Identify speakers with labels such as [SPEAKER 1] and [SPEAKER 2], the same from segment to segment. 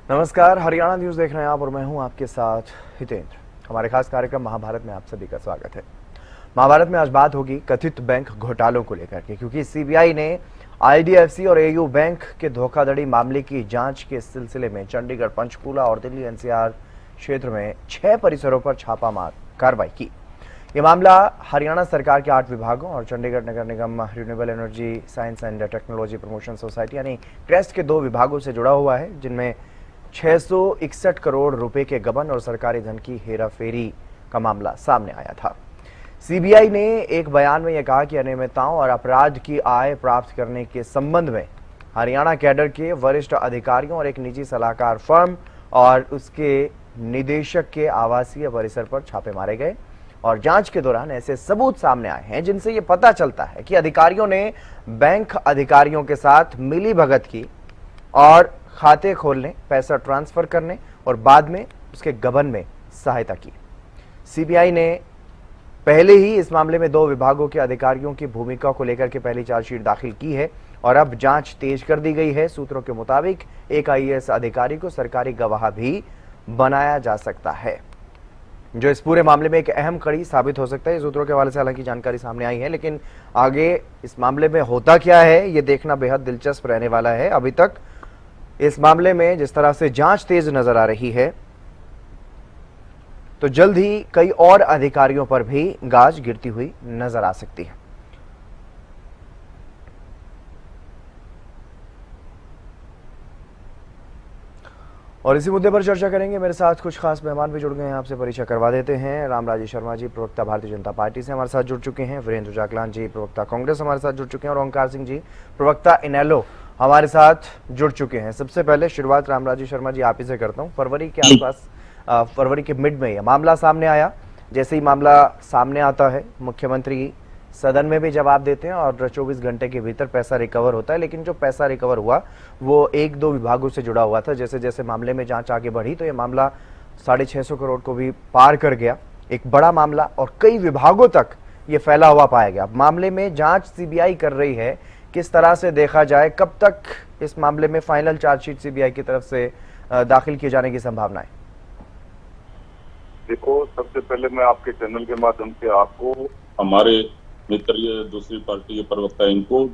[SPEAKER 1] नमस्कार, हरियाणा न्यूज देख रहे हैं आप और मैं हूं आपके साथ हितेंद्र। हमारे खास कार्यक्रम महाभारत में आप सभी का स्वागत है। महाभारत में आज बात होगी कथित बैंक घोटालों को लेकर के, क्योंकि सीबीआई ने आईडीएफसी और एयू बैंक के धोखाधड़ी मामले की जांच के सिलसिले में चंडीगढ़, पंचकूला और दिल्ली एनसीआर क्षेत्र में 6 परिसरों पर छापामार कार्रवाई की। ये मामला हरियाणा सरकार के 8 विभागों और चंडीगढ़ नगर निगम renewable energy science and technology promotion society यानी ट्रस्ट के 2 विभागों से जुड़ा हुआ है, जिनमें 661 करोड़ रुपए के गबन और सरकारी धन की हेराफेरी का मामला सामने आया था। सीबीआई ने एक बयान में यह कहा कि अनियमितताओं और अपराध की आय प्राप्त करने के संबंध में हरियाणा कैडर के वरिष्ठ अधिकारियों और एक निजी सलाहकार फर्म और उसके निदेशक के आवासीय परिसर पर छापे मारे गए और जांच के दौरान ऐसे सबूत सामने आए हैं जिनसे यह पता चलता है कि अधिकारियों ने बैंक अधिकारियों के साथ मिली भगत की और खाते खोलने, पैसा ट्रांसफर करने और बाद में उसके गबन में सहायता की। सीबीआई ने पहले ही इस मामले में 2 विभागों के अधिकारियों की भूमिका को लेकर के पहली चार्जशीट दाखिल की है और अब जांच तेज कर दी गई है। सूत्रों के मुताबिक एक आईएएस अधिकारी को सरकारी गवाह भी बनाया जा सकता है, जो इस पूरे मामले में एक अहम कड़ी साबित हो सकता है। सूत्रों के हवाले से हालांकि जानकारी सामने आई है, लेकिन आगे इस मामले में होता क्या है ये देखना बेहद दिलचस्प रहने वाला है। अभी तक इस मामले में जिस तरह से जांच तेज नजर आ रही है, तो जल्द ही कई और अधिकारियों पर भी गाज गिरती हुई नजर आ सकती है। और इसी मुद्दे पर चर्चा करेंगे। मेरे साथ कुछ खास मेहमान भी जुड़ गए हैं, आपसे परिचय करवा देते हैं। रामराजी शर्मा जी प्रवक्ता भारतीय जनता पार्टी से हमारे साथ जुड़ चुके हैं। वीरेंद्र जागलान जी प्रवक्ता कांग्रेस हमारे साथ जुड़ चुके हैं और ओंकार सिंह जी प्रवक्ता इनेलो हमारे साथ जुड़ चुके हैं। सबसे पहले शुरुआत रामराजी शर्मा जी आप ही से करता हूं। फरवरी के आसपास, फरवरी के मिड में यह मामला सामने आया। जैसे ही मामला सामने आता है, मुख्यमंत्री सदन में भी जवाब देते हैं और 24 घंटे के भीतर पैसा रिकवर होता है, लेकिन जो पैसा रिकवर हुआ वो 1-2 विभागों से जुड़ा हुआ था। जैसे जैसे मामले में जांच आगे बढ़ी तो ये मामला 650 करोड़ को भी पार कर गया, एक बड़ा मामला, और कई विभागों तक ये फैला हुआ पाया गया। मामले में जांच सीबीआई कर रही है, किस तरह से देखा जाए, कब तक इस मामले में फाइनल चार्जशीट सीबीआई की तरफ से दाखिल किए जाने की संभावना है?
[SPEAKER 2] देखो, सबसे पहले मैं आपके चैनल के माध्यम से आपको, हमारे मित्र ये दूसरी पार्टी के प्रवक्ता इनको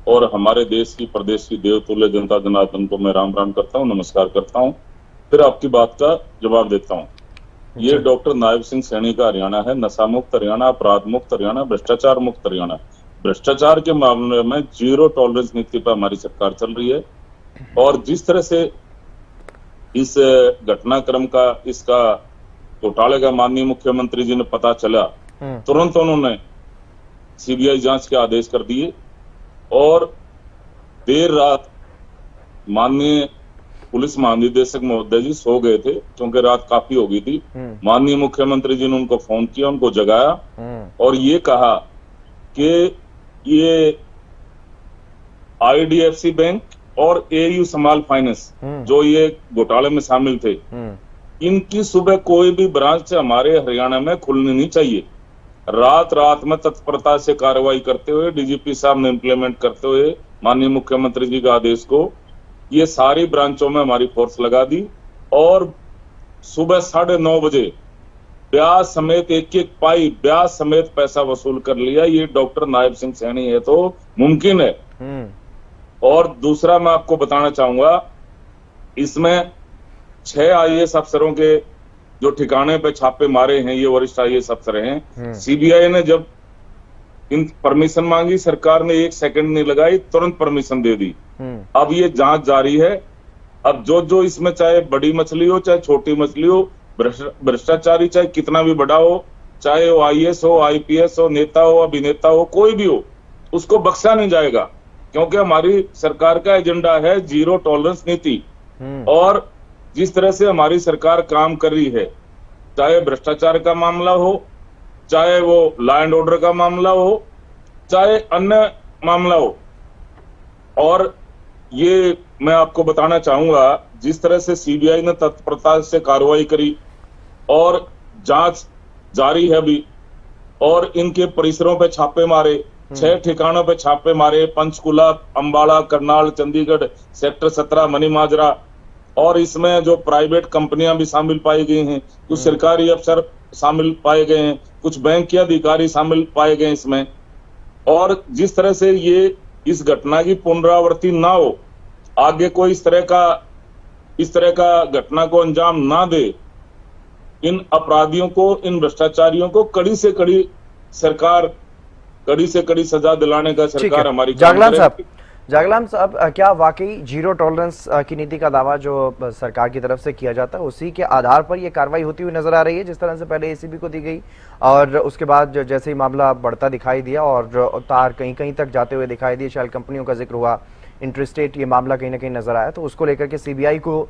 [SPEAKER 2] और हमारे देश की, प्रदेश की देवतुल्य जनता जनार्दन को मैं राम राम करता हूँ, नमस्कार करता हूँ। फिर आपकी बात का जवाब देता हूँ। ये डॉक्टर नायब सिंह सैनी का हरियाणा है, नशा मुक्त हरियाणा, अपराध मुक्त हरियाणा, भ्रष्टाचार मुक्त हरियाणा। भ्रष्टाचार के मामले में 0 टॉलरेंस नीति पर हमारी सरकार चल रही है और जिस तरह से इस घटनाक्रम का, इसका घोटाले का माननीय मुख्यमंत्री जी ने पता चला, तुरंत उन्होंने सीबीआई जांच के आदेश कर दिए और देर रात माननीय पुलिस महानिदेशक महोदय जी सो गए थे क्योंकि रात काफी हो गई थी। माननीय मुख्यमंत्री जी ने उनको फोन किया, उनको जगाया और ये कहा कि ये आईडीएफसी बैंक और एयू स्मॉल फाइनेंस जो ये घोटाले में शामिल थे, इनकी सुबह कोई भी ब्रांच हमारे हरियाणा में खुलनी नहीं चाहिए। रात रात में तत्परता से कार्रवाई करते हुए, डीजीपी साहब ने इंप्लीमेंट करते हुए माननीय मुख्यमंत्री जी के आदेश को, ये सारी ब्रांचों में हमारी फोर्स लगा दी और सुबह 9:30 बजे ब्याज समेत एक पाई ब्याज समेत पैसा वसूल कर लिया। ये डॉक्टर नायब सिंह सैनी है तो मुमकिन है। और दूसरा मैं आपको बताना चाहूंगा, इसमें 6 आईएएस अफसरों के जो ठिकाने पे छापे मारे हैं, ये वरिष्ठ आईएएस अफसर हैं। सीबीआई ने जब इन परमिशन मांगी, सरकार ने 1 सेकंड नहीं लगाई, तुरंत परमिशन दे दी। अब ये जांच जारी है। अब जो इसमें, चाहे बड़ी मछली हो चाहे छोटी मछली हो, भ्रष्टाचारी चाहे कितना भी बड़ा हो, चाहे वो आईएएस हो, आईपीएस हो, नेता हो, अभिनेता हो, कोई भी हो, उसको बख्शा नहीं जाएगा क्योंकि हमारी सरकार का एजेंडा है 0 टॉलरेंस नीति। और जिस तरह से हमारी सरकार काम कर रही है, चाहे भ्रष्टाचार का मामला हो, चाहे वो लॉ एंड ऑर्डर का मामला हो, चाहे अन्य मामला हो, और ये मैं आपको बताना चाहूंगा, जिस तरह से सीबीआई ने तत्परता से कार्रवाई करी और जांच जारी है अभी, और इनके परिसरों पे छापे मारे, 6 ठिकानों पे छापे मारे, पंचकुला, अंबाला, करनाल, चंडीगढ़, सेक्टर 17, मनी माजरा, और इसमें जो प्राइवेट कंपनियां भी शामिल पाई गई हैं, कुछ सरकारी अफसर शामिल पाए गए हैं, कुछ बैंक के अधिकारी शामिल पाए गए इसमें। और जिस तरह से ये इस घटना की पुनरावृत्ति ना हो, आगे कोई इस तरह का घटना को अंजाम ना दे, इन अपराधियों को, इन भ्रष्टाचारियों को कड़ी से कड़ी सजा दिलाने का सरकार हमारी
[SPEAKER 1] जागलान साहब, क्या वाकई जीरो टॉलरेंस की नीति का दावा जो सरकार की तरफ से किया जाता है उसी के आधार पर यह कार्रवाई होती हुई नजर आ रही है, जिस तरह से पहले एसीबी को दी गई और उसके बाद जैसे ही मामला बढ़ता दिखाई दिया और तार कहीं कहीं तक जाते हुए दिखाई दिए, शैल कंपनियों का जिक्र हुआ, इंटरस्टेट ये मामला कहीं ना कहीं नजर आया, तो उसको लेकर के सीबीआई को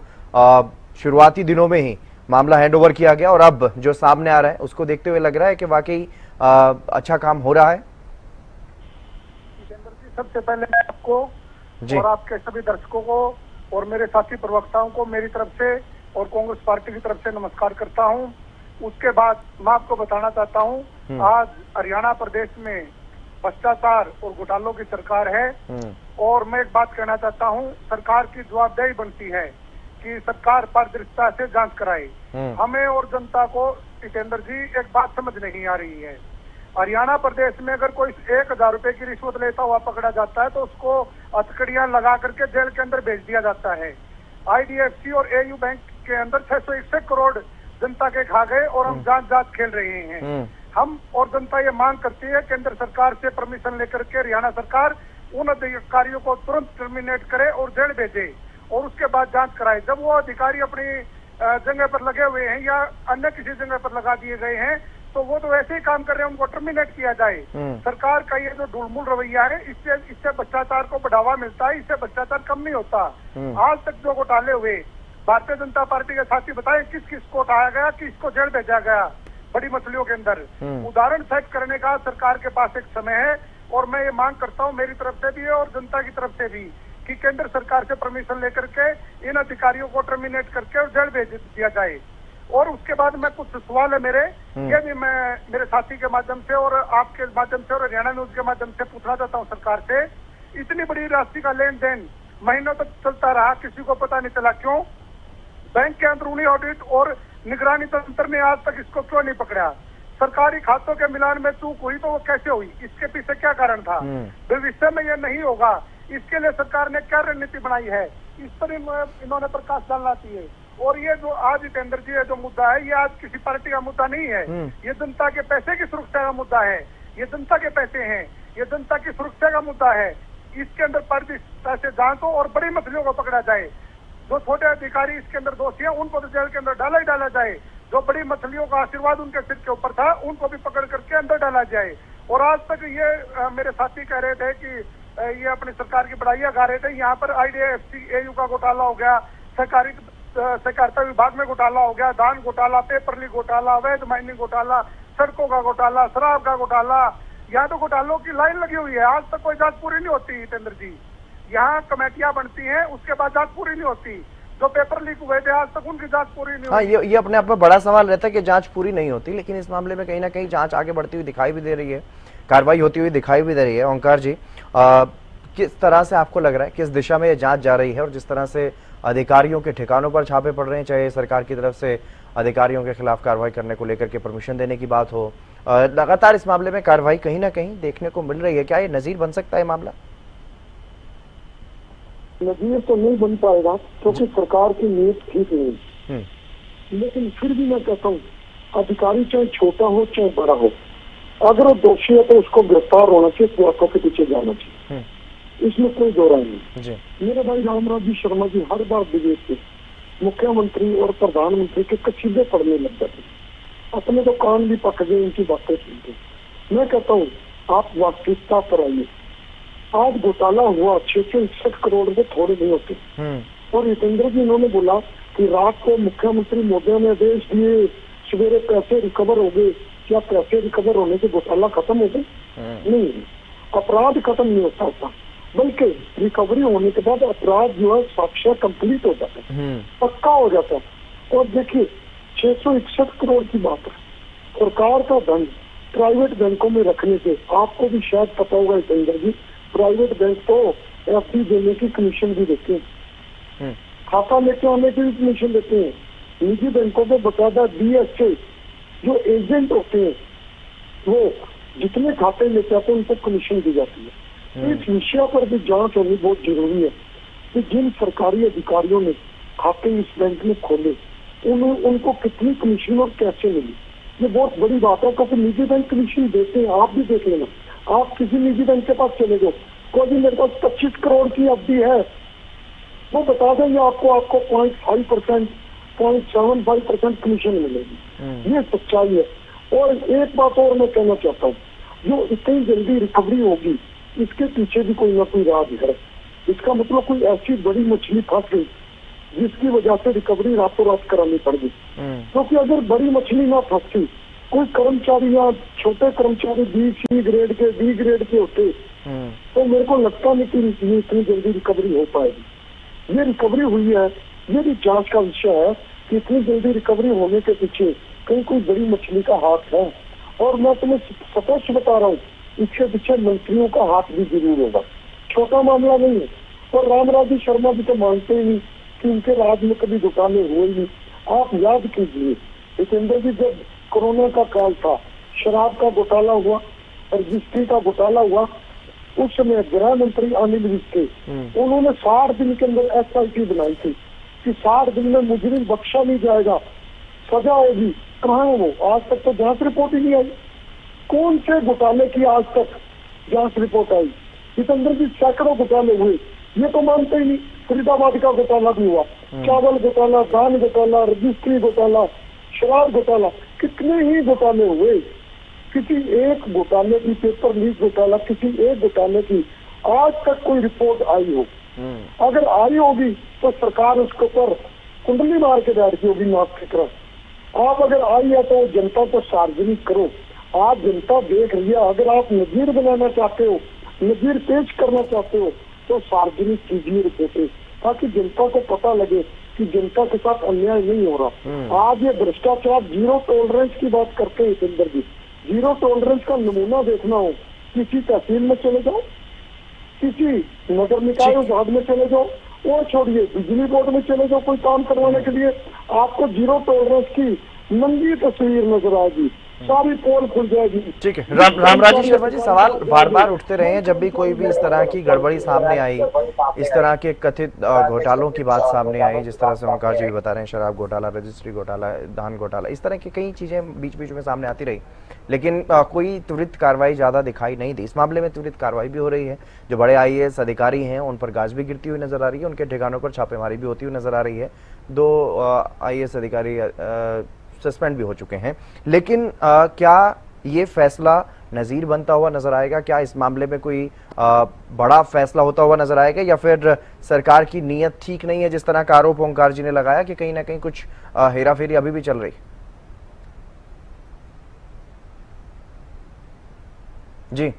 [SPEAKER 1] शुरुआती दिनों में ही मामला हैंडओवर किया गया और अब जो सामने आ रहा है उसको देखते हुए लग रहा है कि वाकई अच्छा काम हो रहा है।
[SPEAKER 3] सबसे पहले मैं आपको और आपके सभी दर्शकों को और मेरे साथी प्रवक्ताओं को मेरी तरफ से और कांग्रेस पार्टी की तरफ से नमस्कार करता हूं। उसके बाद मैं आपको बताना चाहता हूं, आज हरियाणा प्रदेश में भ्रष्टाचार और घोटालों की सरकार है और मैं एक बात कहना चाहता हूं, सरकार की जवाबदेही बनती है कि सरकार पारदर्शिता से जांच कराए। हमें और जनता को जितेंद्र जी एक बात समझ नहीं आ रही है, हरियाणा प्रदेश में अगर कोई 1000 रुपए की रिश्वत लेता हुआ पकड़ा जाता है तो उसको हथकड़ियां लगा करके जेल के अंदर भेज दिया जाता है। आईडीएफसी और एयू बैंक के अंदर 661 करोड़ जनता के खा गए और हम जांच खेल रहे हैं। हम और जनता ये मांग करती है केंद्र सरकार से परमिशन लेकर के हरियाणा सरकार उन अधिकारियों को तुरंत टर्मिनेट करे और जेल भेजे और उसके बाद जांच कराए। जब वो अधिकारी अपनी जगह पर लगे हुए हैं या अन्य किसी जगह पर लगा दिए गए हैं तो वो तो वैसे ही काम कर रहे हैं, उनको टर्मिनेट किया जाए। सरकार का ये जो ढुलमुल रवैया है इससे भ्रष्टाचार को बढ़ावा मिलता है, इससे भ्रष्टाचार कम नहीं होता। आज तक जो घोटाले हुए, भारतीय जनता पार्टी के साथी बताए किस किस को उठाया गया, किसको जेल भेजा गया बड़ी मछलियों के अंदर। उदाहरण सेट करने का सरकार के पास एक समय है और मैं ये मांग करता हूँ मेरी तरफ से भी और जनता की तरफ से भी कि केंद्र सरकार से परमिशन लेकर के इन अधिकारियों को टर्मिनेट करके और जेल भेज दिया जाए। और उसके बाद मैं कुछ सवाल है मेरे, ये भी मैं मेरे साथी के माध्यम से और आपके माध्यम से और हरियाणा न्यूज के माध्यम से पूछना चाहता हूँ सरकार से, इतनी बड़ी राशि का लेन देन महीनों तक चलता रहा, किसी को पता नहीं चला क्यों? बैंक के अंदरूनी ऑडिट और निगरानी तंत्र ने आज तक इसको क्यों नहीं पकड़ा? सरकारी खातों के मिलान में चूक हुई तो वो कैसे हुई? इसके पीछे क्या कारण था? भविष्य में ये नहीं होगा, इसके लिए सरकार ने क्या रणनीति बनाई है? इस पर इन्होंने प्रकाश डालना चाहिए। और ये जो आज जितेंद्र जी जो मुद्दा है, ये आज किसी पार्टी का मुद्दा नहीं है, ये जनता के पैसे की सुरक्षा का मुद्दा है, ये जनता के पैसे हैं, ये जनता की सुरक्षा का मुद्दा है। इसके अंदर पारदर्शिता से जांच हो और बड़ी मछलियों को पकड़ा जाए। जो छोटे अधिकारी इसके अंदर दोषी हैं उनको तो जेल के अंदर डाला ही डाला जाए, जो बड़ी मछलियों का आशीर्वाद उनके सिर के ऊपर था उनको भी पकड़ करके अंदर डाला जाए। और आज तक ये मेरे साथी कह रहे थे कि ये अपनी सरकार की बड़ाइयां गा रहे थे, यहाँ पर आईडीएफसी एयू का घोटाला हो गया, सहकारिता विभाग में घोटाला हो गया, धान घोटाला, पेपर लीक घोटाला, अवैध माइनिंग घोटाला, सड़कों का घोटाला, शराब का घोटाला, यहाँ तो घोटालों की लाइन लगी हुई है। आज तक कोई जांच पूरी नहीं होती जितेंद्र जी, यहाँ कमेटियां बनती हैं उसके बाद जांच पूरी नहीं होती। जो पेपर लीक हुए थे आज तक उनकी जांच पूरी नहीं हुई।
[SPEAKER 1] ये अपने आप में बड़ा सवाल रहता है कि जांच पूरी नहीं होती, लेकिन इस मामले में कहीं ना कहीं जांच आगे बढ़ती हुई दिखाई भी दे रही है, कार्रवाई होती हुई दिखाई भी दे रही है। ओंकार जी, किस तरह से आपको लग रहा है किस दिशा में ये जांच जा रही है और जिस तरह से अधिकारियों के ठिकानों पर छापे पड़ रहे हैं, चाहे सरकार की तरफ से अधिकारियों के खिलाफ कार्रवाई करने को लेकर के परमिशन देने की बात हो, लगातार इस मामले में कार्रवाई कहीं ना कहीं देखने को मिल रही है, क्या ये नजीर बन सकता है मामला?
[SPEAKER 4] नजीर तो नहीं बन पाएगा क्योंकि सरकार की नीयत ठीक नहीं, लेकिन फिर भी मैं कहता हूँ अधिकारी चाहे छोटा हो चाहे बड़ा हो, अगर वो दोषी है तो उसको गिरफ्तार होना चाहिए, सुरक्षा के पीछे जाना चाहिए, इसमें कोई दो राय नहीं। मेरे भाई रामराज जी शर्मा जी हर बार विदेश से मुख्यमंत्री और प्रधानमंत्री के कसीदे पढ़ने लग जाते, अपने तो कान भी पक गए इनकी बातें सुनते। मैं कहता हूँ आप वास्तविकता पर आइए। आज घोटाला हुआ 661 करोड़ रुपए थोड़े नहीं होते। और जितेंद्र जी इन्होंने बोला कि रात को मुख्यमंत्री मोदी ने आदेश दिए, सवेरे पैसे रिकवर हो गए, क्या पैसे रिकवर होने से घोटाला खत्म हो गए? नहीं, अपराध खत्म नहीं होता, बल्कि रिकवरी होने के बाद अपराध जो है साक्षात कंप्लीट हो जाता है, पक्का हो जाता है। और देखिए 661 करोड़ की बात है, सरकार का धन प्राइवेट बैंकों में रखने से आपको भी शायद पता होगा जितेंद्र जी, प्राइवेट बैंक तो एफडी देने की कमीशन भी देते हैं। खाता लेके आने की भी कमीशन देते हैं। निजी बैंकों में बकायदा DSA जो एजेंट होते हैं वो जितने खाते लेके आते हैं उनको कमीशन दी जाती है। तो इस विषय पर भी जांच होनी बहुत जरूरी है कि जिन सरकारी अधिकारियों ने खाते इस बैंक में खोले उनको कितनी कमीशन और कैसे मिली, ये बहुत बड़ी बात है। क्योंकि निजी बैंक कमीशन देते हैं, आप भी देख लेना। आप किसी निजी बैंक के पास चले जाओ, कोई भी मेरे पास 25 करोड़ की अवधि है, वो बता देंगे आपको 0.5%, 0.75% कमीशन मिलेगी। ये सच्चाई है। और एक बात और मैं कहना चाहता हूँ, जो इतनी जल्दी रिकवरी होगी इसके पीछे भी कोई ना कोई राज है। इसका मतलब कोई ऐसी बड़ी मछली फंस गई जिसकी वजह से रिकवरी रातों रात करानी पड़ गई। क्योंकि अगर बड़ी मछली ना फंसती, कोई कर्मचारी या छोटे कर्मचारी C ग्रेड के D ग्रेड के होते तो मेरे को लगता नहीं कि इतनी जल्दी रिकवरी हो पाएगी। ये रिकवरी हुई है, ये भी जांच का विषय है कि इतनी जल्दी रिकवरी होने के पीछे कहीं कोई बड़ी मछली का हाथ है। और मैं तुम्हें स्पष्ट बता रहा हूँ, इसके पीछे मंत्रियों का हाथ भी जरूर होगा, छोटा मामला नहीं है। और रामराजी शर्मा जी तो मानते ही नहीं कि उनके राज में कभी घोटाले हुए नहीं। आप याद कीजिए जितेंद्र जी, जब कोरोना का काल था, शराब का घोटाला हुआ, रजिस्ट्री का घोटाला हुआ, उस समय गृह मंत्री अनिल विज थे, उन्होंने 60 दिन के अंदर SIT बनाई थी कि 60 दिन में मुजरिम बख्शा नहीं जाएगा, सजा होगी। कहाँ है वो? आज तक तो जांच रिपोर्ट ही नहीं आई। कौन से घोटाले की आज तक जांच रिपोर्ट आई? जितेंद्र जी सैकड़ों घोटाले हुए, ये तो मानते ही नहीं। फरीदाबाद का घोटाला भी हुआ, चावल घोटाला, धान घोटाला, रजिस्ट्री घोटाला, शराब घोटाला, कितने ही घोटाले हुए। किसी एक घोटाले की, पेपर लीक घोटाला, किसी एक घोटाले की आज तक कोई रिपोर्ट आई हो? अगर आई होगी तो सरकार उसके ऊपर कुंडली मार के बैठती होगी नाक की तरफ। आप अगर आई है तो जनता को सार्वजनिक करो। आज जनता देख रही है। अगर आप नजीर बनाना चाहते हो, नजीर पेश करना चाहते हो तो सार्वजनिक कीजिए रिपोर्टें, ताकि जनता को पता लगे कि जनता के साथ अन्याय नहीं हो रहा। आज ये भ्रष्टाचार जीरो टॉलरेंस की बात करते हैं जितेंद्र जी। जीरो टॉलरेंस का नमूना देखना हो, किसी तहसील में चले जाओ, किसी नगर निकाय विभाग में चले जाओ, और छोड़िए बिजली बोर्ड में चले जाओ कोई काम करवाने के लिए, आपको जीरो टॉलरेंस की नंगी तस्वीर नजर आएगी, सारी पोल खुल जाएगी।
[SPEAKER 1] ठीक है। रामराजी शर्मा जी, सवाल बार बार उठते रहे हैं जब भी कोई भी इस तरह की गड़बड़ी सामने आई, इस तरह के कथित घोटालों की बात सामने आई, जिस तरह से ओंकार जी भी बता रहे हैं, शराब घोटाला, रजिस्ट्री घोटाला, धान घोटाला, इस तरह की कई चीजें बीच बीच में सामने आती रही, लेकिन कोई त्वरित कार्रवाई ज्यादा दिखाई नहीं दी। इस मामले में त्वरित कार्रवाई भी हो रही है। जो बड़े IAS अधिकारी हैं उन पर गाज भी गिरती हुई नजर आ रही है, उनके ठिकानों पर छापेमारी भी होती हुई नजर आ रही है। 2 IAS अधिकारी सस्पेंड भी हो चुके हैं। लेकिन क्या ये फैसला नज़ीर बनता हुआ नजर आएगा? क्या इस मामले में कोई बड़ा फैसला होता हुआ नजर आएगा, या फिर सरकार की नीयत ठीक नहीं है, जिस तरह का आरोप ओंकार जी ने लगाया कि कहीं ना कहीं कुछ हेराफेरी अभी भी चल रही? जी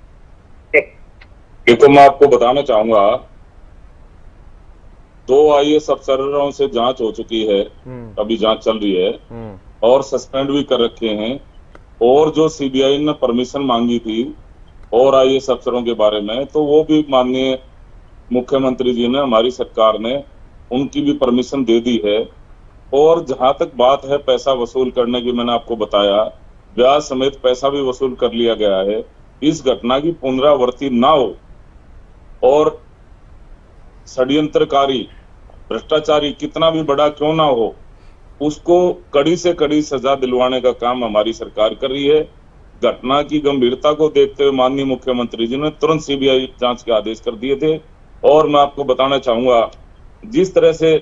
[SPEAKER 2] देखो, मैं आपको बताना चाहूंगा, 2 IAS अफसरों से जांच हो चुकी है, अभी जांच चल रही है, और सस्पेंड भी कर रखे हैं। और जो CBI ने परमिशन मांगी थी और IAS अफसरों के बारे में, तो वो भी माननीय मुख्यमंत्री जी ने, हमारी सरकार ने उनकी भी परमिशन दे दी है। और जहां तक बात है पैसा वसूल करने की, मैंने आपको बताया, ब्याज समेत पैसा भी वसूल कर लिया गया है। इस घटना की पुनरावृत्ति ना हो और षड्यंत्रकारी, भ्रष्टाचारी कितना भी बड़ा क्यों ना हो, उसको कड़ी से कड़ी सजा दिलवाने का काम हमारी सरकार कर रही है। घटना की गंभीरता को देखते हुए माननीय मुख्यमंत्री जी ने तुरंत CBI जांच के आदेश कर दिए थे। और मैं आपको बताना चाहूंगा, जिस तरह से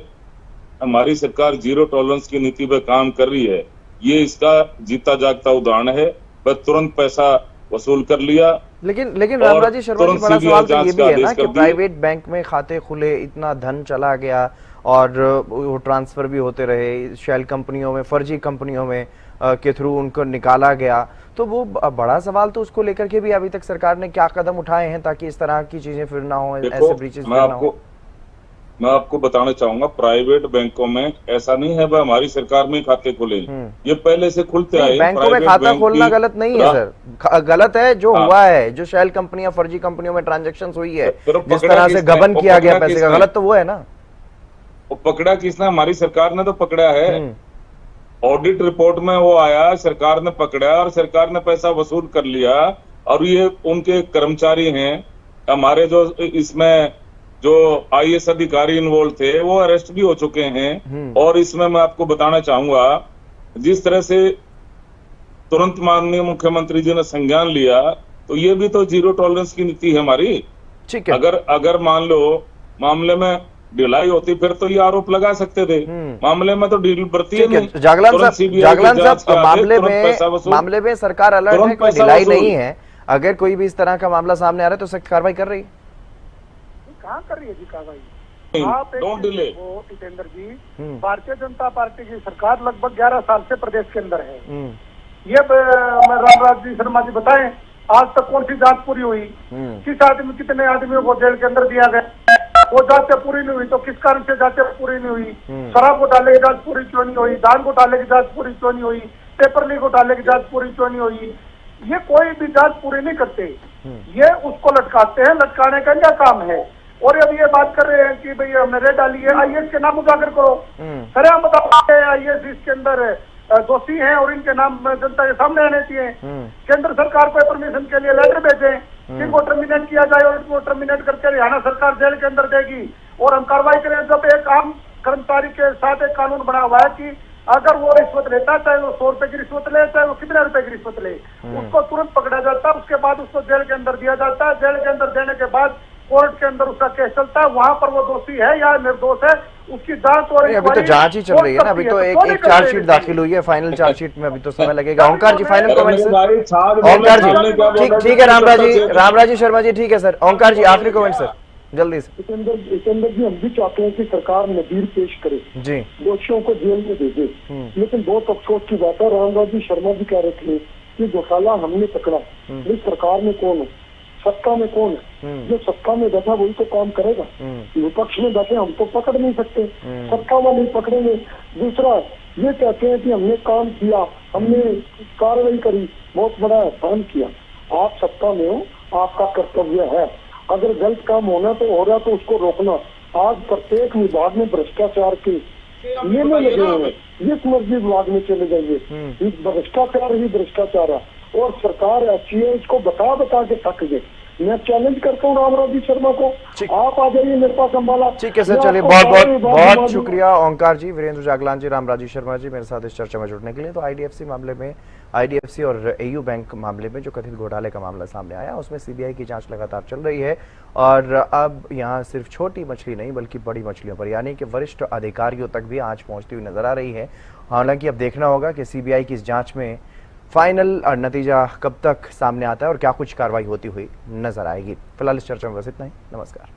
[SPEAKER 2] हमारी सरकार जीरो टॉलरेंस की नीति पे काम कर रही है, ये इसका जीता जागता उदाहरण है। बस तुरंत पैसा वसूल कर लिया।
[SPEAKER 1] लेकिन रामराजी शर्मा जी, बड़ा सवाल तो ये भी है ना कि प्राइवेट बैंक में खाते खुले, इतना धन चला गया और वो ट्रांसफर भी होते रहे, शेल कंपनियों में, फर्जी कंपनियों में के थ्रू उनको निकाला गया, तो वो बड़ा सवाल तो उसको लेकर के भी अभी तक सरकार ने क्या कदम उठाए हैं ताकि इस तरह की चीजें फिर ना हो, ऐसे ब्रीचेस फिर ना हो?
[SPEAKER 2] मैं आपको बताना चाहूंगा, प्राइवेट बैंकों में ऐसा नहीं है भाई हमारी सरकार में खाते खुले, ये पहले से खुलते आए।
[SPEAKER 1] बैंकों में खाता खोलना गलत नहीं है सर, गलत है जो हुआ है, जो शेल कंपनियां, फर्जी कंपनियों में ट्रांजैक्शन हुई है, जिस तरह से गबन किया गया पैसे का, गलत तो वो है ना।
[SPEAKER 2] वो पकड़ा किसने? हमारी सरकार ने तो पकड़ा है। ऑडिट रिपोर्ट में वो आया, सरकार ने पकड़ा और सरकार ने पैसा वसूल कर लिया। और ये उनके कर्मचारी हैं, हमारे जो इसमें जो आईएएस अधिकारी इन्वॉल्व थे वो अरेस्ट भी हो चुके हैं। और इसमें मैं आपको बताना चाहूंगा, जिस तरह से तुरंत माननीय मुख्यमंत्री जी ने संज्ञान लिया, तो ये भी तो जीरो टॉलरेंस की नीति है हमारी।
[SPEAKER 1] ठीक है।
[SPEAKER 2] अगर मान लो मामले में ढिलाई होती फिर तो ये आरोप लगा सकते थे। मामले में तो ढील बरती है नहीं।
[SPEAKER 1] जागलान साहब, मामले में सरकार अलर्ट है, कोई ढिलाई नहीं है। अगर कोई भी इस तरह का मामला सामने आ रहा है तो सख्त कार्रवाई कर रही है।
[SPEAKER 3] कहाँ कर रही है जी कार्रवाई? आप
[SPEAKER 2] don't delay.
[SPEAKER 3] Jitendra ji, Bharatiya Janata party की सरकार लगभग 11 साल से प्रदेश के अंदर है। ये रामराज जी शर्मा जी बताएं, आज तक कौन सी जांच पूरी हुई? कितने आदमियों को जेल के अंदर दिया गया? वो जांचें पूरी नहीं हुई तो किस कारण से जांचें पूरी नहीं हुई? शराब घोटाले की जांच पूरी क्यों नहीं हुई? धान घोटाले की जांच पूरी क्यों नहीं हुई? पेपर लीक घोटाले की जांच पूरी क्यों नहीं हुई? ये कोई भी जांच पूरी नहीं करते, ये उसको लटकाते हैं। लटकाने का क्या काम है? और अब ये बात कर रहे हैं कि भाई हमने रेड डाली है, आईएएस के नाम उजागर करो। अरे हम बताओ आईएएस इसके अंदर दोषी हैं और इनके नाम जनता के सामने आने चाहिए। केंद्र सरकार को परमिशन के लिए लेटर भेजें, इनको टर्मिनेट किया जाए और इनको टर्मिनेट करके हरियाणा सरकार जेल के अंदर देगी और हम कार्रवाई करें। जब एक आम कर्मचारी के साथ एक कानून बना हुआ है कि अगर वो रिश्वत लेता, चाहे वो 100 रुपए की रिश्वत ले, चाहे वो कितने रुपए की रिश्वत ले, उसको तुरंत पकड़ा जाता है। उसके बाद उसको जेल के अंदर दिया जाता है। जेल के अंदर देने के बाद कोर्ट के अंदर उसका केस चलता है। वहां पर वो दोषी है या निर्दोष है, उसकी जांच और
[SPEAKER 1] अभी तो जांच ही चल रही है ना। अभी तो एक चार्जशीट दाखिल हुई है, फाइनल चार्जशीट में अभी तो समय लगेगा। ओंकार जी, फाइनल कमेंट सर। ओंकार जी, ठीक है। रामराज जी शर्मा जी, ठीक है सर। ओंकार जी, आखिरी कमेंट सर, जल्दी से।
[SPEAKER 4] जितेंद्र जी, हम भी चाहते हैं कि सरकार नजीर पेश करे जी, दोषियों को जेल में भेजे। लेकिन बहुत अफसोस की बात है, रामराज जी शर्मा जी कह रहे थे कि घोटाला हमने पकड़ा। इस सरकार में कौन है? सत्ता में कौन है? जो सत्ता में बैठा वही तो काम करेगा। विपक्ष में बैठे हम तो पकड़ नहीं सकते, सत्ता वाले पकड़ेंगे। दूसरा ये कहते हैं कि हमने काम किया, हमने कार्रवाई करी, बहुत बड़ा एहसान किया। आप सत्ता में हो, आपका कर्तव्य है। अगर गलत काम होना तो हो रहा तो उसको रोकना। आज प्रत्येक विभाग में भ्रष्टाचार के ये में लगे हुए हैं, जिस मर्जी विभाग में चले जाइए भ्रष्टाचार ही भ्रष्टाचार है। और सरकार अच्छी है, इसको बता के थक गए। मैं चैलेंज करता हूँ रामराज जी शर्मा को, आप आ जाइए मेरे पास अम्बाला।
[SPEAKER 1] ठीक है सर, चलिए बहुत शुक्रिया ओंकार जी, वीरेंद्र जागलान जी, रामराज जी शर्मा जी मेरे साथ इस चर्चा में जुड़ने के लिए। तो आईडीएफसी मामले में, आईडीएफसी और एयू बैंक मामले में जो कथित घोटाले का मामला सामने आया, उसमें सीबीआई की जांच लगातार चल रही है। और अब यहाँ सिर्फ छोटी मछली नहीं बल्कि बड़ी मछलियों पर, यानी कि वरिष्ठ अधिकारियों तक भी आंच पहुंचती हुई नजर आ रही है। हालांकि अब देखना होगा कि सीबीआई की इस जांच में फाइनल नतीजा कब तक सामने आता है और क्या कुछ कार्रवाई होती हुई नजर आएगी। फिलहाल इस चर्चा में बस इतना ही। नमस्कार।